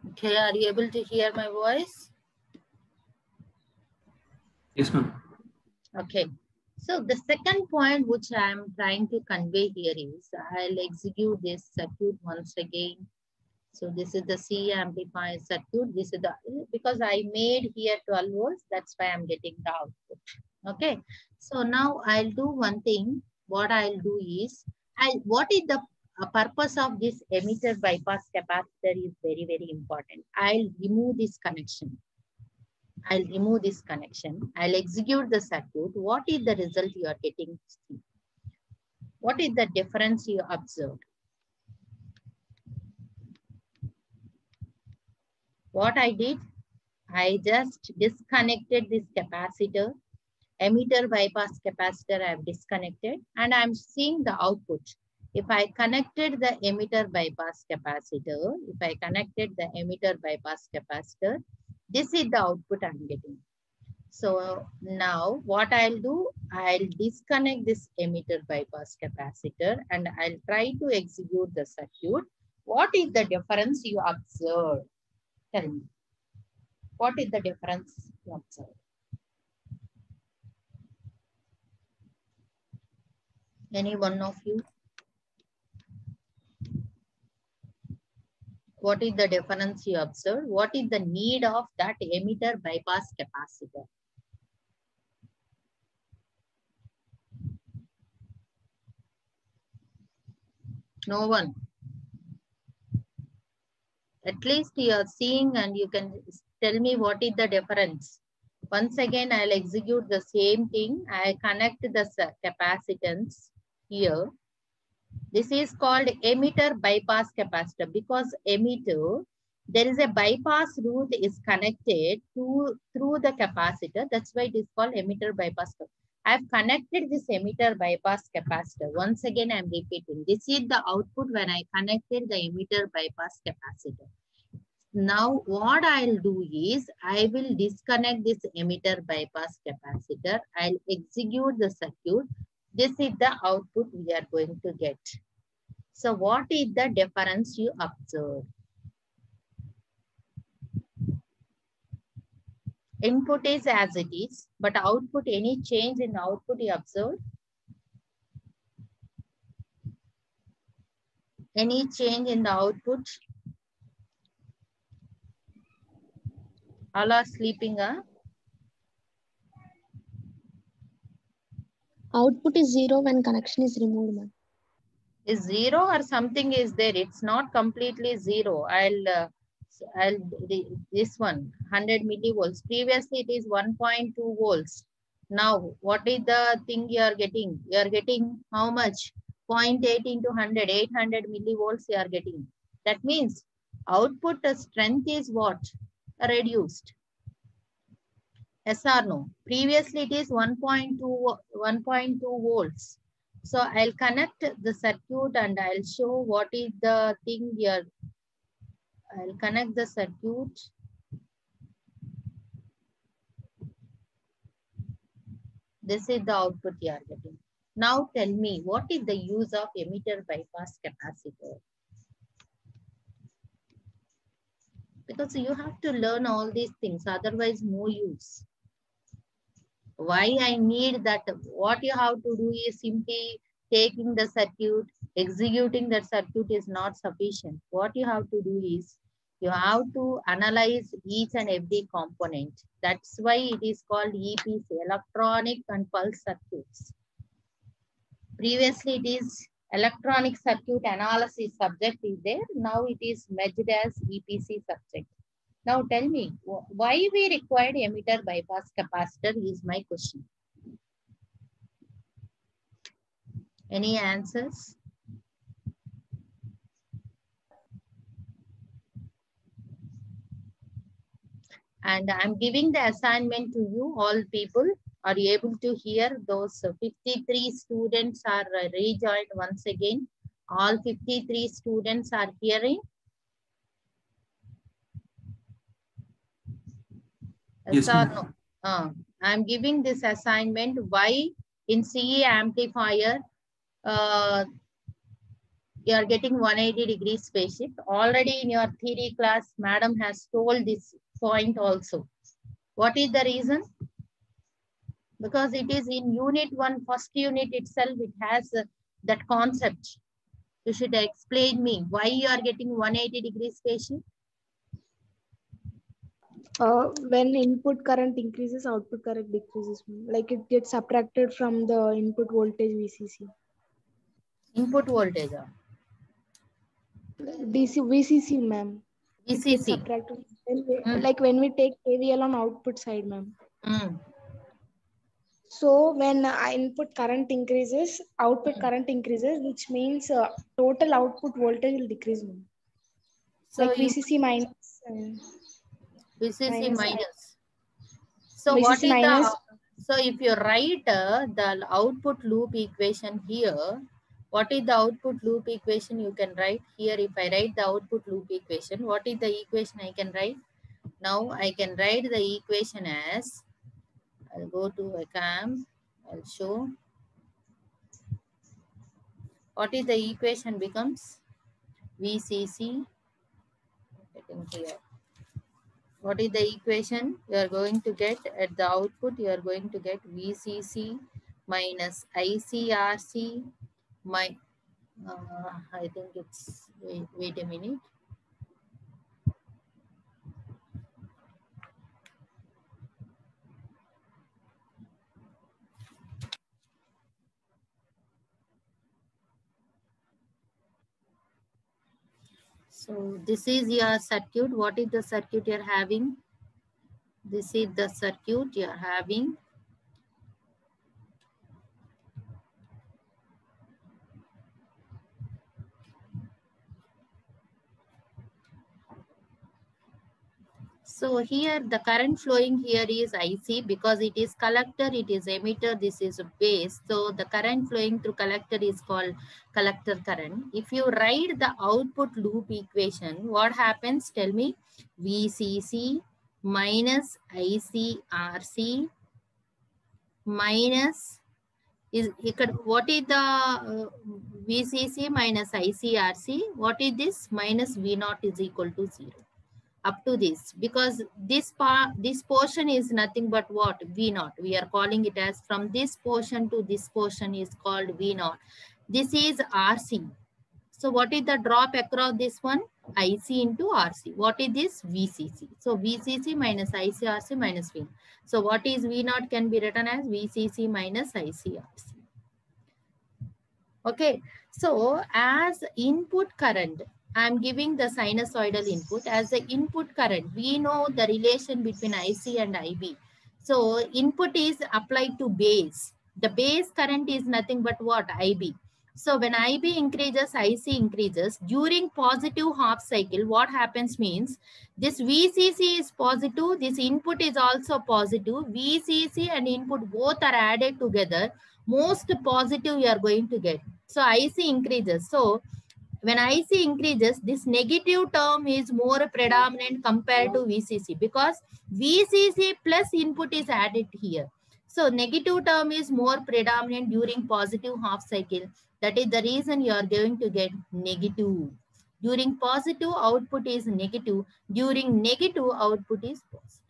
Okay, are you able to hear my voice? Yes, ma'am. Okay. So the second point which I am trying to convey here is I'll execute this circuit once again. So this is the C amplifier circuit. This is the, because I made here 12 volts, that's why I'm getting the output. Okay. So now I'll do one thing. What I'll do is, what is the purpose of this emitter bypass capacitor is very, very important. I'll remove this connection. I'll remove this connection. I'll execute the circuit. What is the result you are getting? What is the difference you observed? What I did, I just disconnected this capacitor, emitter bypass capacitor I have disconnected, and I'm seeing the output. If I connected the emitter bypass capacitor, this is the output I'm getting. So now what I'll do, I'll disconnect this emitter bypass capacitor and I'll try to execute the circuit. What is the difference you observe? Tell me. What is the difference you observe? Any one of you? What is the difference you observe? What is the need of that emitter bypass capacitor? No one. At least you are seeing and you can tell me what is the difference. Once again, I'll execute the same thing. I connect the capacitance here. This is called emitter bypass capacitor because emitter, there is a bypass route is connected through the capacitor. That's why it is called emitter bypass. I've connected this emitter bypass capacitor. Once again, I'm repeating. This is the output when I connected the emitter bypass capacitor. Now what I'll do is I will disconnect this emitter bypass capacitor. I'll execute the circuit. This is the output we are going to get. So what is the difference you observe? Input is as it is, but output, any change in output you observe? Any change in the output? All are sleeping, huh? Output is 0 when connection is removed, ma'am. Is 0 or something is there? It's not completely 0. This one 100 millivolts. Previously it is 1.2 volts. Now what is the thing you are getting? You are getting how much? 0.8 into 100, 800 millivolts you are getting. That means output strength is what? Reduced. Yes or no? Previously it is 1.2 volts. So I'll connect the circuit and I'll show what is the thing here. I'll connect the circuit. This is the output you are getting. Now tell me, what is the use of emitter bypass capacitor? Because you have to learn all these things, otherwise no use. Why I need that? What you have to do is simply taking the circuit, executing that circuit is not sufficient. What you have to do is you have to analyze each and every component. That's why it is called EPC, electronic and pulse circuits. Previously it is electronic circuit analysis subject is there. Now it is merged as EPC subject. Now tell me, why we required emitter bypass capacitor is my question. Any answers? And I'm giving the assignment to you, all people. Are you able to hear? Those 53 students are rejoined once again. All 53 students are hearing. Yes, Yes or no? I'm giving this assignment. Why in CE amplifier You are getting 180 degrees phase shift. Already in your theory class, madam has told this point also. What is the reason? Because it is in unit 1, first unit itself, it has that concept. You should explain me why you are getting 180 degrees phase shift. When input current increases, output current decreases. Like it gets subtracted from the input voltage VCC. Input voltage. VCC, ma'am. It gets VCC. subtracted. Mm. Like when we take KVL on output side, ma'am. Mm. So when input current increases, output current increases, which means total output voltage will decrease, ma'am. So Like VCC minus. VCC minus minus. So VCC what is minus. so if you write the output loop equation here, what is the output loop equation you can write here? If I write the output loop equation, what is the equation I can write? Now I can write the equation as, I'll go to a cam, I'll show. What is the equation becomes? VCC, getting here. What is the equation? You are going to get at the output, you are going to get VCC minus ICRC, I think it's, wait a minute. So this is your circuit. What is the circuit you're having? This is the circuit you're having. So here the current flowing here is IC because it is collector, it is emitter, this is base. So the current flowing through collector is called collector current. If you write the output loop equation, what happens? Tell me. VCC minus ICRC minus what is the VCC minus ICRC? What is this? Minus V0 is equal to 0. Up to this, because this portion is nothing but what? V0. We are calling it as from this portion to this portion is called V0. This is RC. So what is the drop across this one? IC into RC. What is this? VCC. So VCC minus ICRC minus V0. So what is V0 can be written as VCC minus ICRC. Okay. So as input current, I'm giving the sinusoidal input. As the input current, we know the relation between IC and IB. So input is applied to base. The base current is nothing but what? IB. So when IB increases, IC increases. During positive half cycle, what happens means this VCC is positive. This input is also positive. VCC and input both are added together. Most positive you are going to get. So IC increases. So when IC increases, this negative term is more predominant compared to VCC because VCC plus input is added here. So negative term is more predominant during positive half cycle. That is the reason you are going to get negative. During positive, output is negative. During negative, output is positive.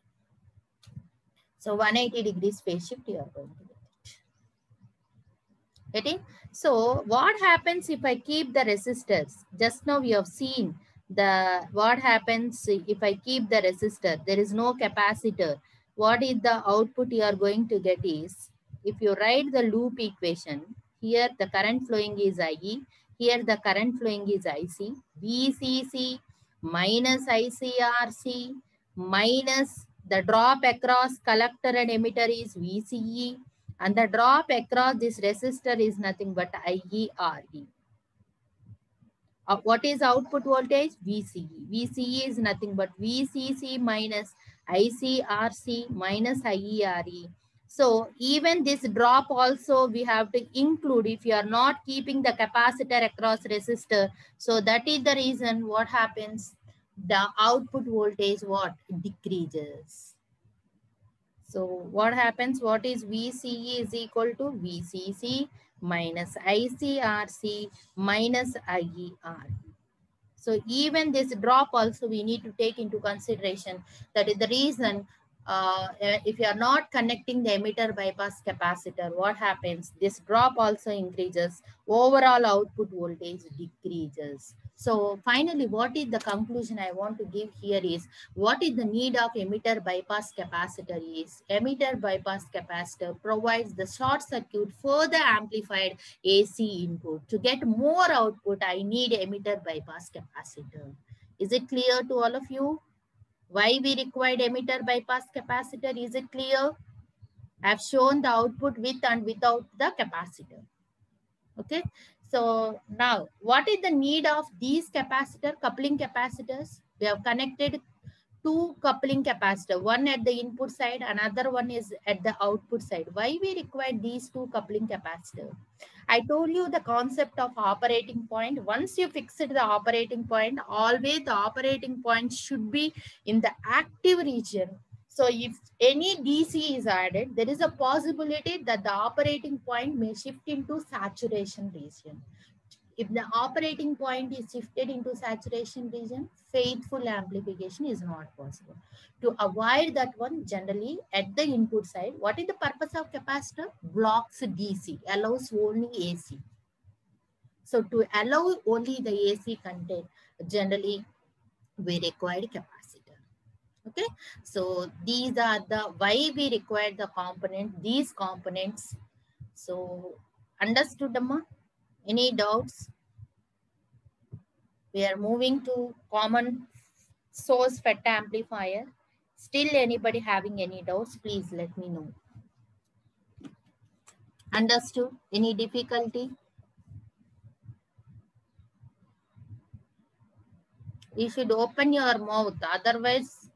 So 180 degrees phase shift you are going to get. Getting? So what happens if I keep the resistors? Just now we have seen what happens if I keep the resistor. There is no capacitor. What is the output you are going to get is, if you write the loop equation, here the current flowing is IE, here the current flowing is IC, VCC minus ICRC minus the drop across collector and emitter is VCE, and the drop across this resistor is nothing but IERE. What is output voltage? VCE. VCE is nothing but VCC minus ICRC minus IERE. So even this drop also we have to include if you are not keeping the capacitor across resistor. So that is the reason what happens. The output voltage what? Decreases. So what happens? What is VCE is equal to VCC minus ICRC minus IER. So even this drop also we need to take into consideration. That is the reason if you are not connecting the emitter bypass capacitor, what happens? This drop also increases, overall output voltage decreases. So finally, what is the conclusion I want to give here is, what is the need of emitter bypass capacitor is, emitter bypass capacitor provides the short circuit further amplified AC input. To get more output, I need emitter bypass capacitor. Is it clear to all of you? Why we required emitter bypass capacitor? Is it clear? I've shown the output with and without the capacitor. Okay. So now, what is the need of these capacitor, coupling capacitors? We have connected two coupling capacitor, one at the input side, another one is at the output side. Why we require these two coupling capacitor? I told you the concept of operating point. Once you fix it, the operating point, always the operating point should be in the active region. So if any DC is added, there is a possibility that the operating point may shift into saturation region. If the operating point is shifted into saturation region, faithful amplification is not possible. To avoid that one, generally at the input side, what is the purpose of capacitor? Blocks DC, allows only AC. So to allow only the AC content, generally we require capacitor. Okay, so these are the why we require the component, these components. So understood, Amma? Any doubts? We are moving to common source FET amplifier. Still anybody having any doubts, please let me know. Understood? Any difficulty? You should open your mouth, otherwise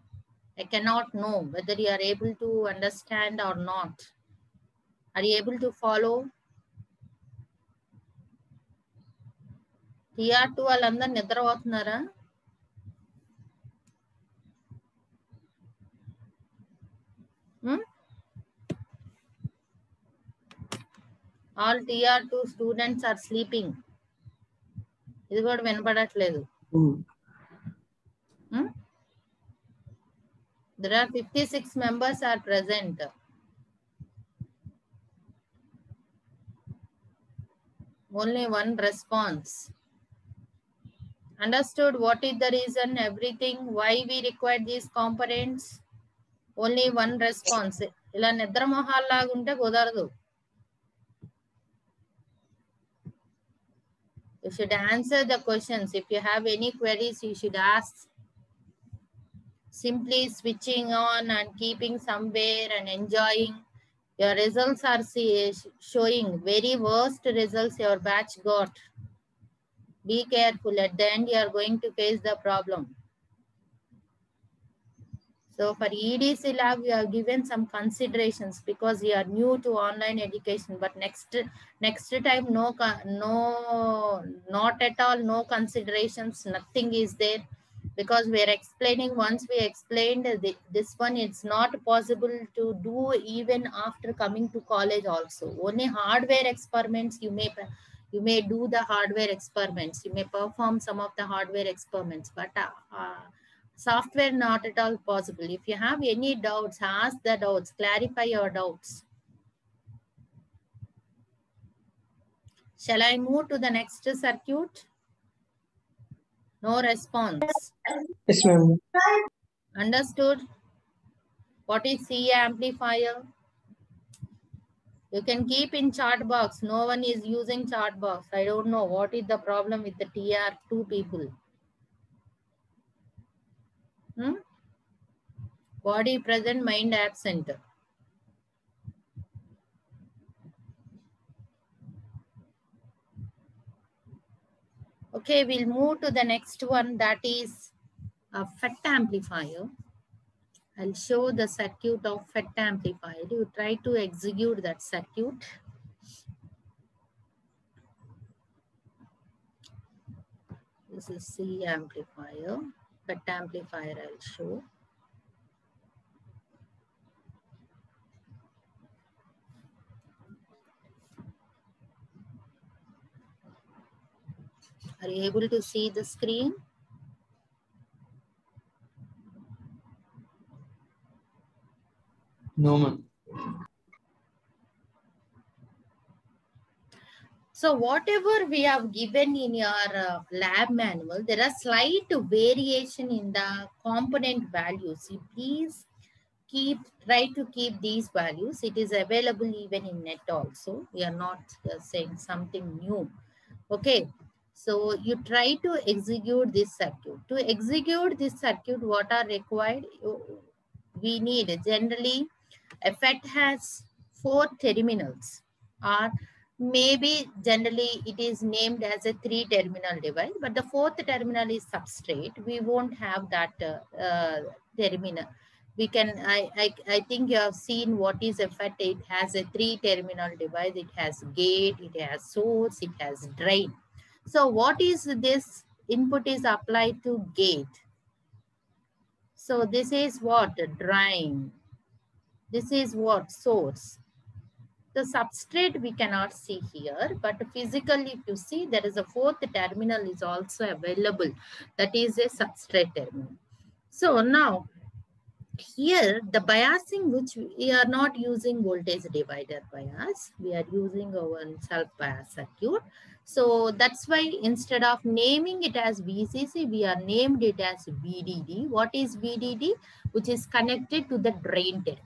I cannot know whether you are able to understand or not. Are you able to follow? TR2 వాళ్ళందరూ నిద్రపోతున్నారా? All TR2 students are sleeping. ఇది కూడా వినపడట్లేదు. There are 56 members are present. Only one response. Understood what is the reason, everything, why we require these components? Only one response. ఇలా నిద్ర మొహాల్లాగా ఉంటే కుదరదు. You should answer the questions. If you have any queries, you should ask. Simply switching on and keeping somewhere and enjoying. Your results are showing very worst results your batch got. Be careful. At the end, you are going to face the problem. So for EDC lab, we have given some considerations because you are new to online education. But next time, not at all, no considerations, nothing is there. Because we are explaining, once we explained this one, it's not possible to do even after coming to college also. Only hardware experiments, you may do the hardware experiments. You may perform some of the hardware experiments, but software not at all possible. If you have any doubts, ask the doubts, clarify your doubts. Shall I move to the next circuit? No response. Yes, ma'am. Understood? What is C amplifier? You can keep in chat box. No one is using chat box. I don't know what is the problem with the TR2 people. Body present, mind absent. Okay, we'll move to the next one, that is a FET amplifier. I'll show the circuit of FET amplifier. You try to execute that circuit. This is C amplifier, FET amplifier I'll show. Are you able to see the screen? No, ma'am. So whatever we have given in your lab manual, there are slight variation in the component values. You please try to keep these values. It is available even in net also. We are not saying something new. Okay. So you try to execute this circuit. To execute this circuit, what are required? We need generally, FET has 4 terminals, or maybe generally it is named as a 3-terminal device, but the 4th terminal is substrate. We won't have that terminal. We can, I think you have seen what is FET. It has a 3-terminal device. It has gate, it has source, it has drain. So what is this? Input is applied to gate. So this is what? Drain. This is what? Source. The substrate we cannot see here, but physically if you see, there is a 4th terminal is also available. That is a substrate terminal. So now here the biasing, which we are not using voltage divider bias, we are using our self-bias circuit. So that's why instead of naming it as VCC, we are named it as VDD. What is VDD? Which is connected to the drain terminal.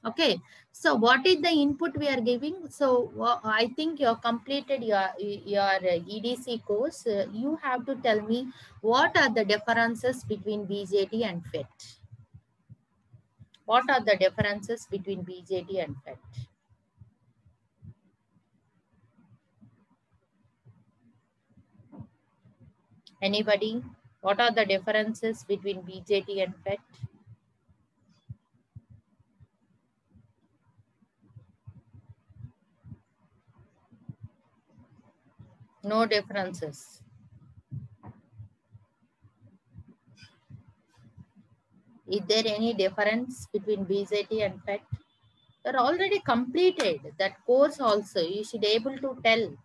Okay, so what is the input we are giving? So I think you have completed your EDC course. You have to tell me what are the differences between BJT and FET. What are the differences between BJT and FET? Anybody? What are the differences between BJT and FET? No differences. Is there any difference between BJT and FET? You're already completed that course also. You should be able to tell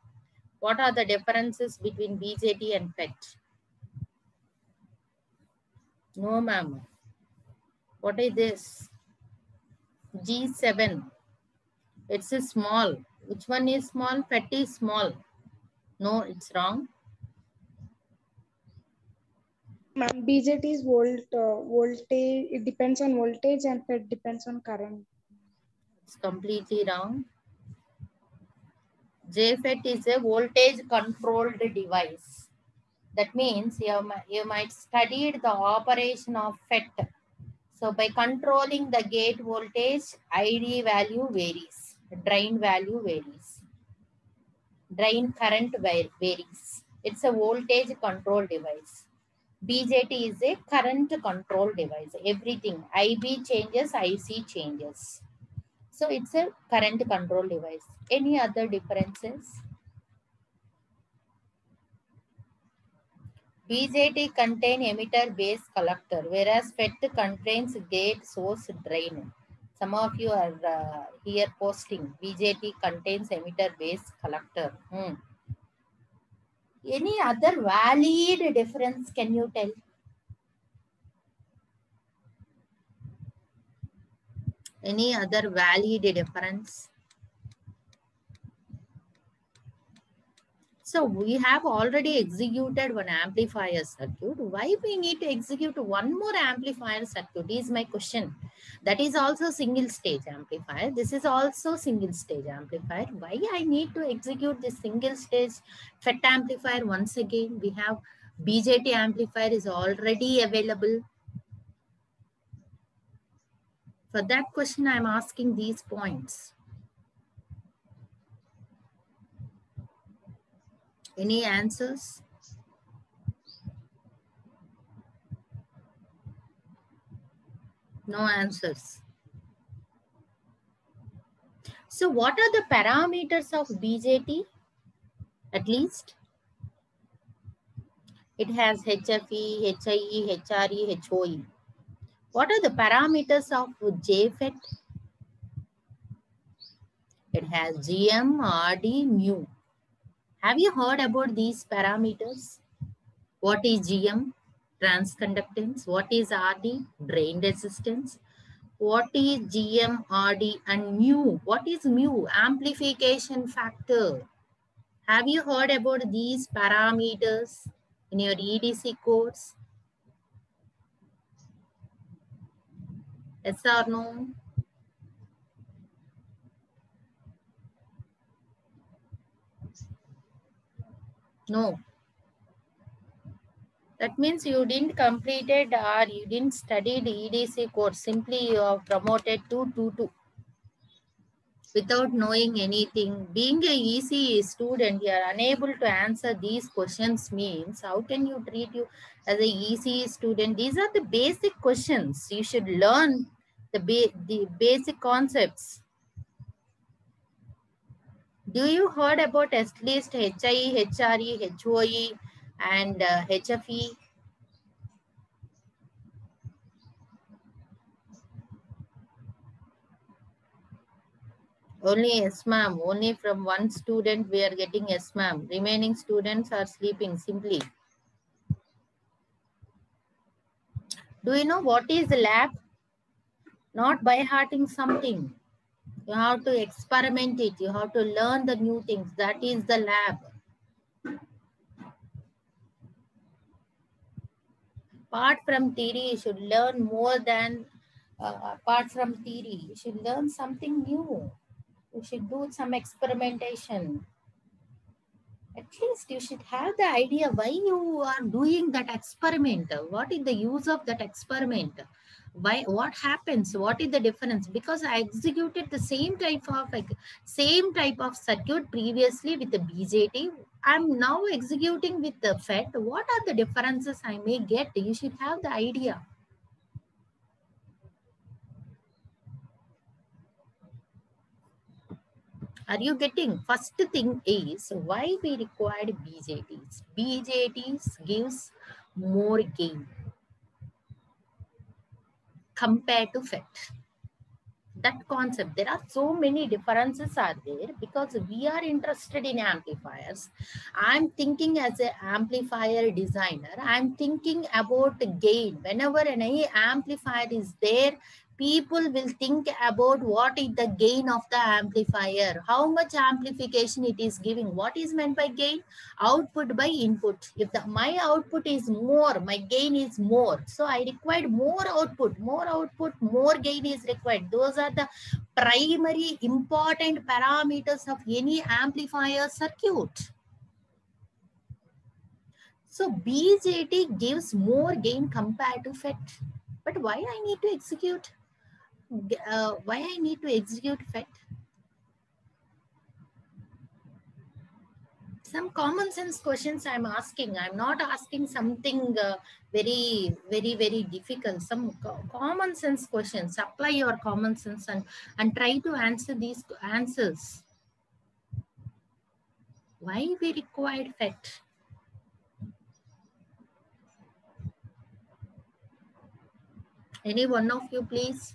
what are the differences between BJT and FET. No, ma'am. What is this? G7. It's a small. Which one is small? FET is small. No, it's wrong. Ma'am, BJT is voltage. It depends on voltage, and FET depends on current. It's completely wrong. JFET is a voltage controlled device. That means you might study the operation of FET. So by controlling the gate voltage, ID value varies. Drain value varies. Drain current varies. It's a voltage control device. BJT is a current control device. Everything, IB changes, IC changes. So it's a current control device. Any other differences? BJT contain emitter base collector, whereas FET contains gate source drain. Some of you are here posting BJT contains emitter base collector. Any other valid difference can you tell? Any other valid difference? So we have already executed one amplifier circuit. Why we need to execute one more amplifier circuit is my question. That is also single stage amplifier. This is also single stage amplifier. Why I need to execute this single stage FET amplifier once again? We have BJT amplifier is already available. For that question, I am asking these points. Any answers? No answers. So what are the parameters of BJT? At least it has HFE, HIE, HRE, HOE. What are the parameters of JFET? It has GM, RD, mu. Have you heard about these parameters? What is GM? Transconductance. What is RD? Drain resistance. What is GM, RD, and mu? What is mu? Amplification factor. Have you heard about these parameters in your EDC course? Yes or no? No. That means you didn't completed or you didn't study the EDC course. Simply you are promoted to 2-2 without knowing anything. Being a EC student, you are unable to answer these questions means how can you treat you as a EC student? These are the basic questions. You should learn the basic concepts. Do you heard about at least HIE, HRE, HOE, and HFE? Only yes, ma'am. Only from one student we are getting yes, ma'am. Remaining students are sleeping simply. Do you know what is the lab? Not by hearting something. You have to experiment it. You have to learn the new things. That is the lab. Apart from theory, you should learn more than apart from theory. You should learn something new. You should do some experimentation. At least you should have the idea why you are doing that experiment. What is the use of that experiment? Why? What happens? What is the difference? Because I executed the same type of circuit previously with the BJT. I'm now executing with the FET. What are the differences I may get? You should have the idea. Are you getting? First thing is why we required BJTs. BJTs gives more gain compared to FET. That concept, there are so many differences are there because we are interested in amplifiers. I'm thinking as an amplifier designer, I'm thinking about gain. Whenever any amplifier is there, people will think about what is the gain of the amplifier, how much amplification it is giving. What is meant by gain? Output by input. If my output is more, my gain is more. So I required more output, more gain is required. Those are the primary important parameters of any amplifier circuit. So BJT gives more gain compared to FET. But why I need to execute? Why I need to execute FET? Some common sense questions I'm asking. I'm not asking something very difficult. Some common sense questions. Apply your common sense and try to answer these answers. Why we required FET? Any one of you, please?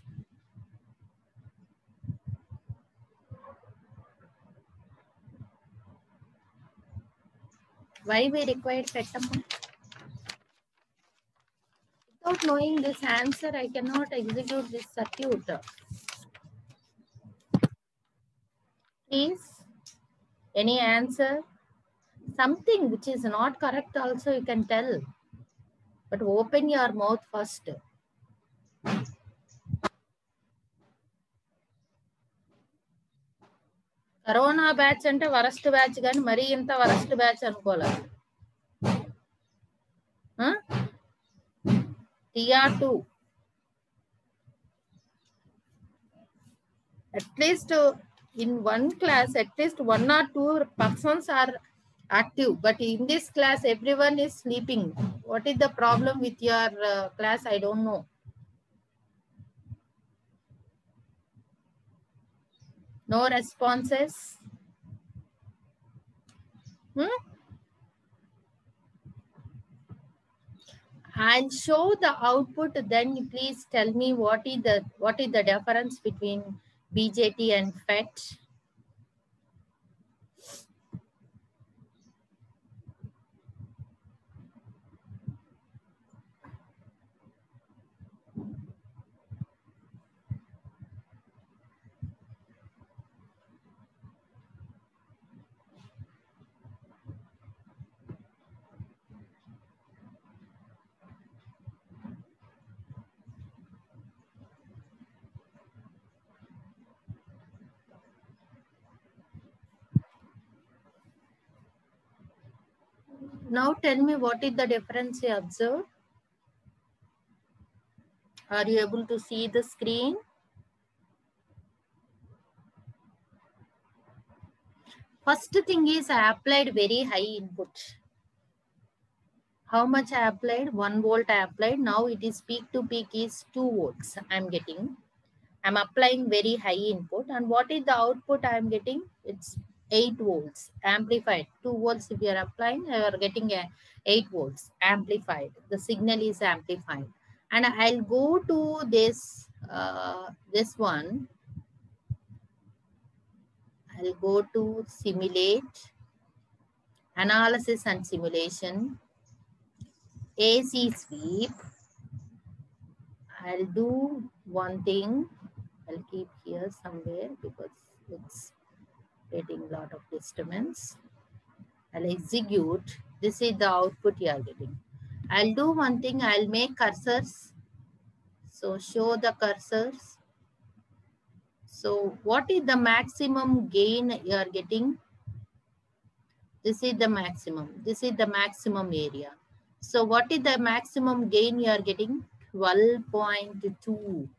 Why we required FET? Without knowing this answer, I cannot execute this circuit. Please, any answer? Something which is not correct also you can tell. But open your mouth first. Corona batch ante worst batch gani mari inta worst batch anukola. TR2. At least in one class, at least 1 or 2 persons are active. But in this class, everyone is sleeping. What is the problem with your class? I don't know. No responses. I'll show the output. Then please tell me what is the difference between BJT and FET. Now tell me what is the difference you observe? Are you able to see the screen? First thing is I applied very high input. How much I applied? 1 volt I applied. Now it is peak to peak is 2 volts I'm getting. I'm applying very high input. And what is the output I'm getting? It's 8 volts amplified. 2 volts if you are applying, you are getting 8 volts amplified. The signal is amplified. And I'll go to this, this one. I'll go to simulate, analysis and simulation, AC sweep. I'll do one thing. I'll keep here somewhere because it's getting a lot of disturbance. I'll execute. This is the output you are getting. I'll do one thing. I'll make cursors. So show the cursors. So what is the maximum gain you are getting? This is the maximum. This is the maximum area. So what is the maximum gain you are getting? 12.2.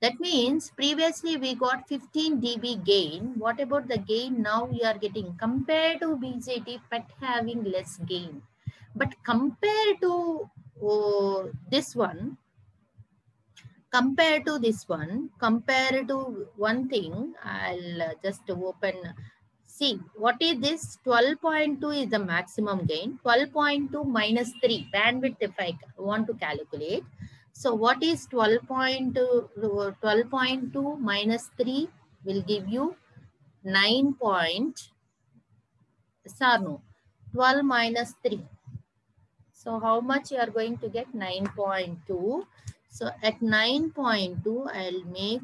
That means previously we got 15 dB gain. What about the gain now you are getting? Compared to BJT, but having less gain. But compared to this one, compare to one thing, I'll just open. See, what is this? 12.2 is the maximum gain. 12.2 minus 3, bandwidth if I want to calculate. So what is 12.2? 12.2 minus 3 will give you 9 point, 12 minus 3. So how much you are going to get? 9.2. So at 9.2, I'll make,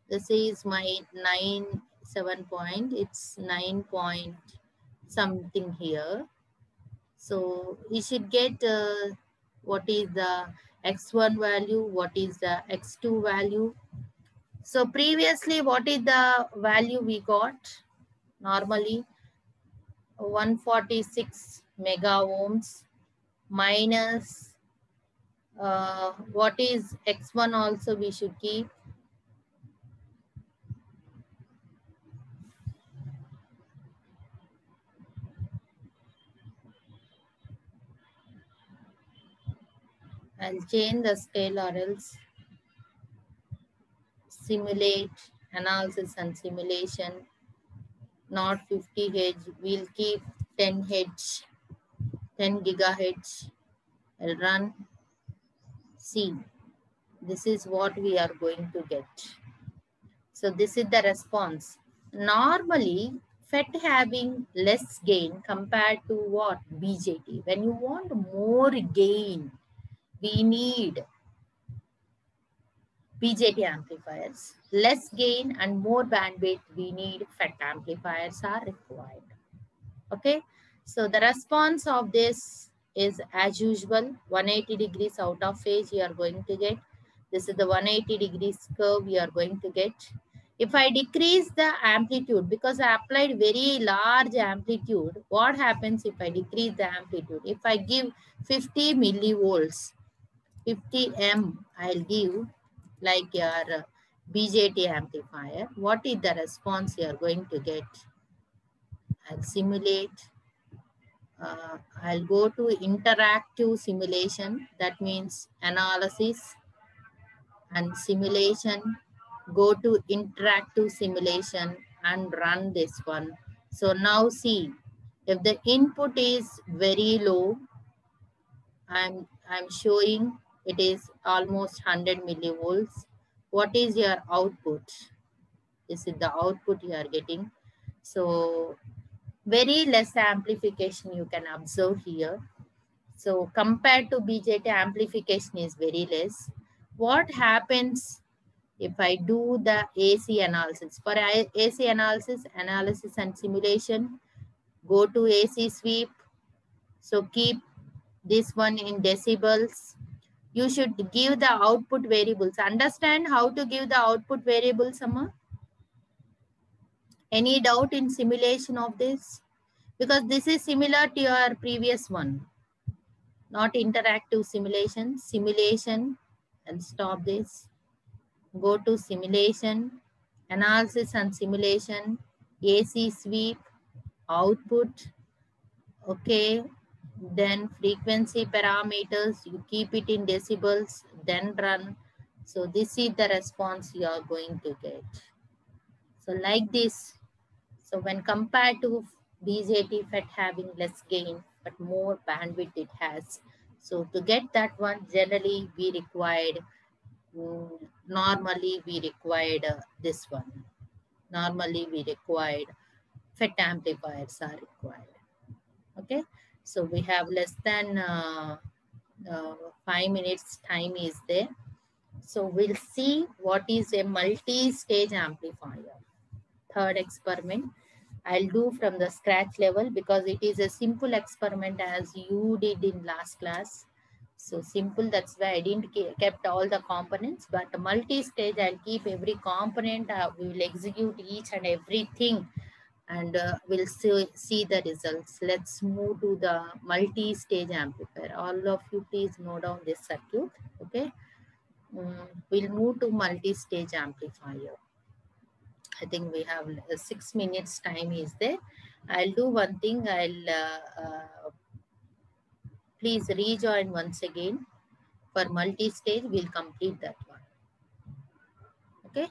this is my 7 point, it's 9 point something here. So you should get what is the x1 value, what is the x2 value. So previously, what is the value we got? Normally 146 mega ohms minus what is x1 also we should keep. I'll change the scale or else. Simulate, analysis and simulation, not 50 Hz, we'll keep 10 Hz, 10 gigahertz. I'll run. See, this is what we are going to get. So this is the response. Normally, FET having less gain compared to what? BJT. When you want more gain, we need BJT amplifiers. Less gain and more bandwidth, we need FET amplifiers are required. Okay, so the response of this is as usual, 180 degrees out of phase you are going to get. This is the 180 degrees curve you are going to get. If I decrease the amplitude, because I applied very large amplitude, what happens if I decrease the amplitude? If I give 50 millivolts, 50 M, I'll give like your BJT amplifier. What is the response you are going to get? I'll simulate. I'll go to interactive simulation. That means analysis and simulation. Go to interactive simulation and run this one. So now see, if the input is very low, I'm showing it is almost 100 millivolts. What is your output? This is the output you are getting. So very less amplification you can observe here. So compared to BJT, amplification is very less. What happens if I do the AC analysis? For AC analysis and simulation, go to AC sweep. So keep this one in decibels. You should give the output variables. Understand how to give the output variables, Amma? Any doubt in simulation of this? because this is similar to your previous one. Not interactive simulation, simulation, and stop this. Go to simulation, analysis and simulation, AC sweep, output, okay. Then frequency parameters, you keep it in decibels, then run. So this is the response you are going to get. So like this, so when compared to BJT FET having less gain, but more bandwidth it has. So to get that one, generally we required, normally we required this one. Normally we required FET amplifiers are required. Okay, so we have less than 5 minutes time is there. So we'll see what is a multi-stage amplifier. Third experiment I'll do from the scratch level because it is a simple experiment as you did in last class. So simple, that's why I didn't kept all the components, but multi-stage I'll keep every component. We will execute each and everything, and we'll see the results. Let's move to the multi-stage amplifier. All of you please note down this circuit, okay? We'll move to multi-stage amplifier. I think we have 6 minutes time is there. I'll do one thing. Please rejoin once again. For multi-stage, we'll complete that one. Okay.